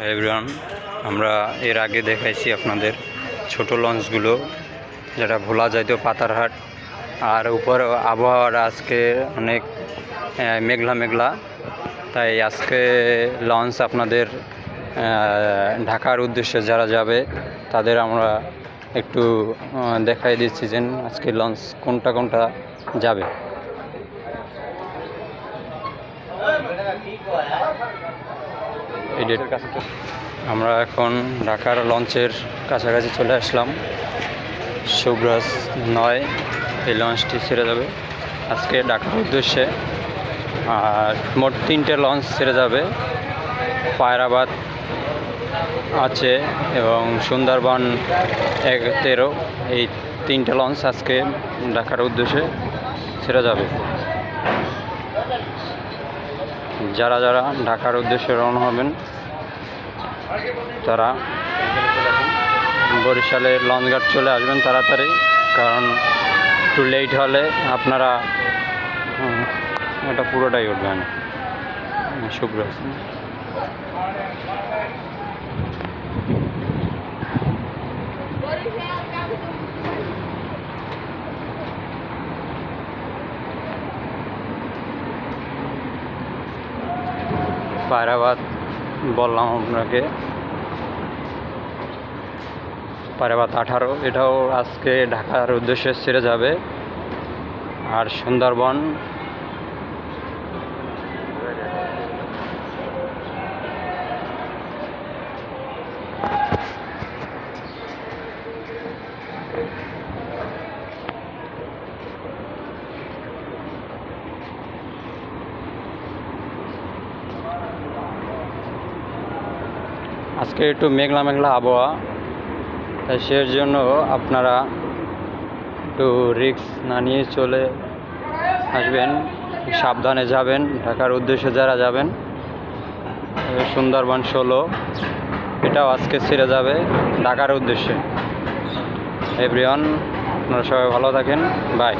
Everyone, আমরা এর আগে দেখাইছি আপনাদের ছোট লঞ্চগুলো, যেটা ভোলা যাইতো পাতারহাট। আর উপর আবহাওয়াটা আজকে অনেক মেঘলা মেঘলা, তাই আজকে লঞ্চ আপনাদের ঢাকার উদ্দেশ্যে যারা যাবে তাদের আমরা একটু দেখাই দিচ্ছি যে আজকে লঞ্চ কোনটা কোনটা যাবে। আমরা এখন ঢাকার লঞ্চের কাছাকাছি চলে আসলাম। শুভ্রাজ 9 এই লঞ্চটি ছেড়ে যাবে আজকে ঢাকার উদ্দেশ্যে। আর মোট 3টে লঞ্চ ছেড়ে যাবে। পায়রাবাদ আছে এবং সুন্দরবন 13 এই 3টে লঞ্চ আজকে ঢাকার উদ্দেশ্যে ছেড়ে যাবে। যারা যারা ঢাকার উদ্দেশ্যে রওনা হবেন তারা বরিশালের লঞ্চঘাট চলে আসবেন তাড়াতাড়ি, কারণ একটু লেট হলে আপনারা এটা পুরোটাই উঠবেন। শুভ্র পায়রাবাদ বললাম আপনাকে, পায়রাবাদ 18 এটাও আজকে ঢাকার উদ্দেশ্যে ছেড়ে যাবে। আর সুন্দরবন আজকে একটু মেঘলা মেঘলা আবহাওয়া, তাই সের জন্য আপনারা একটু রিস্ক না নিয়ে চলে আসবেন, সাবধানে যাবেন। ঢাকার উদ্দেশ্যে যারা যাবেন, সুন্দরবন 16 এটাও আজকে ছেড়ে যাবে ঢাকার উদ্দেশ্যে। এভরিওয়ান, আপনারা সবাই ভালো থাকেন, বাই।